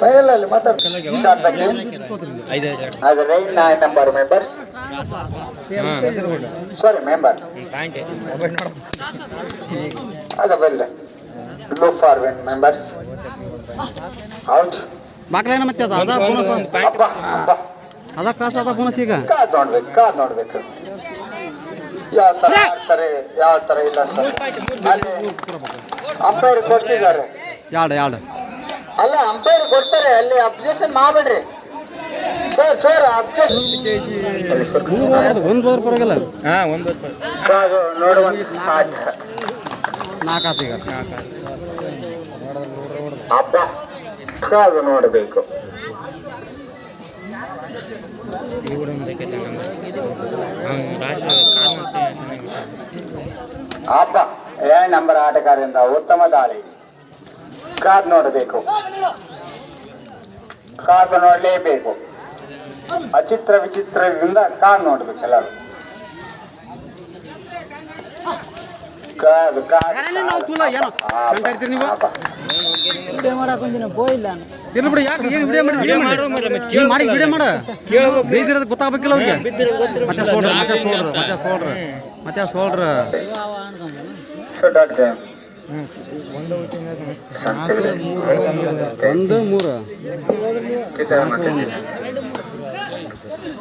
final ಮಾತಾಡ್ತಾರೆ 9 number members sorry member ಅದವೆಲ್ಲ look for win members out ಬಾಕ್ಲೇನ ಮತ್ತೆ ಅದ ಬೋನಸ್ ಅದ ಕ್ರಾಸ್ ಅದ ಬೋನಸ್ ಈಗ ಕಾದ್ ನೋಡ್ಬೇಕು ಯಾವ ತರ ಇಲ್ಲ ಅಂತ ಅಲ್ಲಿ ಅಂಪೈರ್ ಕೊಡ್ತಿದ್ದಾರೆ ಎರಡು ಅಲ್ಲ ಅಂಪೈರ್ ಕೊಡ್ತಾರೆ ಅಲ್ಲಿ ಅಬ್ಜೆಕ್ಷನ್ ಮಾಡಬೇಡ್ರಿ ಸರ್ ಅಬ್ಜೆಕ್ಷನ್ ಒಂದು ಓವರ್ ಪರವಾಗಿಲ್ಲ ನೋಡುವ ಆಟ 4 ಆತ ಈಗ ಹಬ್ಬ ಕಾದು ನೋಡಬೇಕು ಹಬ್ಬ 2 ನಂಬರ್ ಆಟಗಾರರಿಂದ ಉತ್ತಮ ದಾಳಿ ಕಾದು ನೋಡಬೇಕು ಕಾದು ನೋಡಲೇಬೇಕು ಅಚಿತ್ರ ವಿಚಿತ್ರದಿಂದ ಕಾದು ನೋಡ್ಬೇಕು ಎಲ್ಲರೂ ಕಾದು ಗೊತ್ತಾಗಬೇಕಿಲ್ಲ ಅವ್ರಿಗೆ ಮತ್ತೆ ಸೋಲ್ರ ಒಂದು ಮೂರು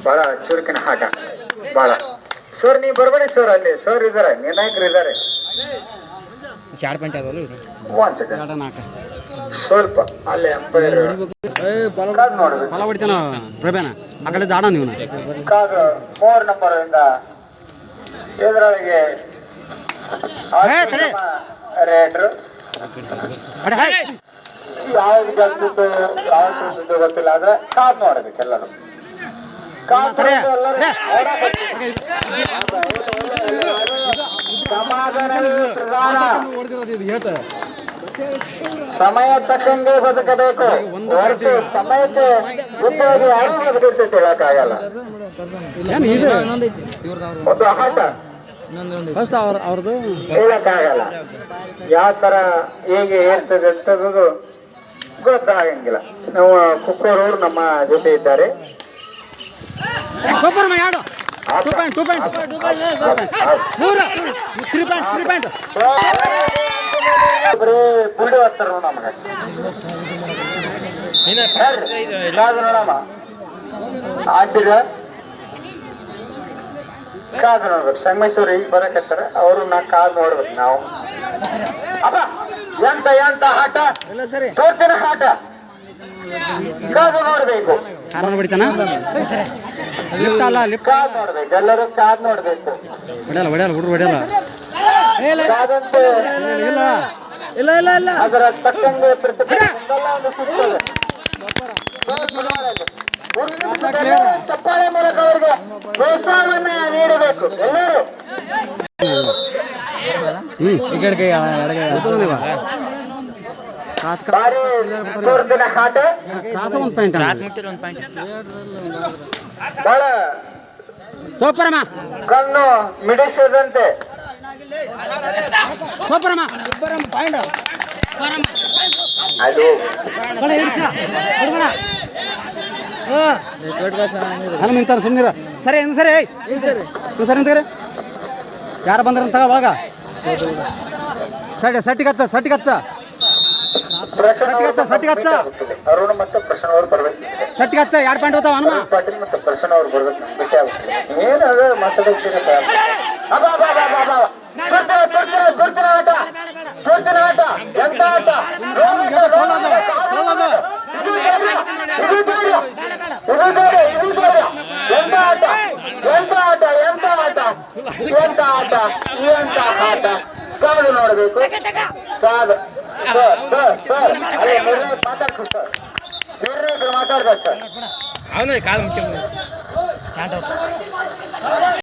ಬಹಳ ಚುರುಕಿನ ಆಟ ಬಹಳ ಸರ್ ನೀವು ಬರ್ಬೇಡಿ ಸರ್ ಅಲ್ಲಿ ಸರ್ ಇದಾರೆ ನಿರ್ಣಾಯಕರು ಇದ್ದಾರೆ ಸ್ವಲ್ಪ ಅಲ್ಲಿ ಫಲ ಹೊಡಿತಾನ ಪ್ರಭೇನ ಆ ಕಡೆ ದಾಡ ನೀವು 3 ನಂಬರ್ ಇಂದ ಇದರೊಳಗೆ ರೇಟ್ರು ಯಾವ್ದು ಗೆಲ್ತಿದ್ದು ಯಾವ್ದು ಗೊತ್ತಿಲ್ಲ ಆದ್ರೆ ಕಾದ್ ನೋಡ್ಬೇಕು ಎಲ್ಲರೂ ಸಮಯ ತಕ್ಕಂಗೆ ಬದುಕಬೇಕು ಸಮಯಕ್ಕೆ ಉಪಯೋಗ ಯಾರು ಬದುಕಿರ್ತೈತೆ ಹೇಳಕ್ಕಾಗಲ್ಲ ಒಂದು ಆಟ ಅವ್ರದ್ದು ಹೇಳಕ್ಕಾಗಲ್ಲ ಯಾವ ತರ ಹೇಗೆ ಇರ್ತದೆ ಅಂತದ್ದು ಗೊತ್ತಾಗಂಗಿಲ್ಲ ನಾವು ಕುಕ್ಕೂರವ್ರು ನಮ್ಮ ಜೊತೆ ಇದ್ದಾರೆ ಬುಲ್ಡಿ ಹೋಗ್ತಾರ ನಮಗೆ ನೋಡಮ್ಮ ಆಶೀರ್ವ ಕಾದು ನೋಡ್ಬೇಕು ಸಂಗಮೇಶ್ವರಿ ಈಗ ಬರಕತ್ತಾರ ಅವರು ಕಾದು ನೋಡ್ಬೇಕು ನಾವು ಅಪ್ಪ ಎಂತ ಆಟ ತೋರ್ತಿನ ಆಟ ಕಾದು ನೋಡ್ಬೇಕು ಕಾದು ನೋಡ್ಬೇಕು ಎಲ್ಲರೂ ಕಾದು ನೋಡ್ಬೇಕು ಅದರ ತಕ್ಕಂಗೆ ಒಂದು ಸಿಗ್ತದೆ ಚಪ್ಪಾಳೆ ಮೂಲಕ ಅವರಿಗೆ ಪ್ರೋತ್ಸಾಹವನ್ನ ನೀಡಬೇಕು ಎಲ್ಲರೂ ಆಟ ಬಹಳ ಕಣ್ಣು ಮಿಡಿಸದಂತೆ ಅದು ನಿಂತಾರ ಸುಮ್ಮನಿರ ಸರಿ ಸರಿ ಸರಿ ನಿಂತಾರೆ ಯಾರು ಬಂದ್ರ ತಗೋವಾಗ ಸಟ್ಟಿಗೆ ಹಚ್ಚ ಅರುಣ್ ಮತ್ತು ಪ್ರಸನ್ನ ಅವರು ಬರ್ಬೇಕು ಸಟ್ಟಿಗೆ ಹಚ್ಚ 2 ಪಾಯಿಂಟ್ ಹೋಗ್ತಾವ ಹನುಮ ಪಾಟೀಲ್ ಮತ್ತು ಪ್ರಸನ್ನ ಅವರು ಬರ್ಬೇಕು ಏನದು ಮಾತಾಡ್ತೀರಿ ಆಟ ಎಂತ ಆಟ ಕಾದು ನೋಡ್ಬೇಕು ಕಾದು ಮಾತಾಡ್ತಾರೆ ಸರ್ ನಿರ್ಣಯಕರು ಮಾತಾಡ್ತಾರೆ ಸರ್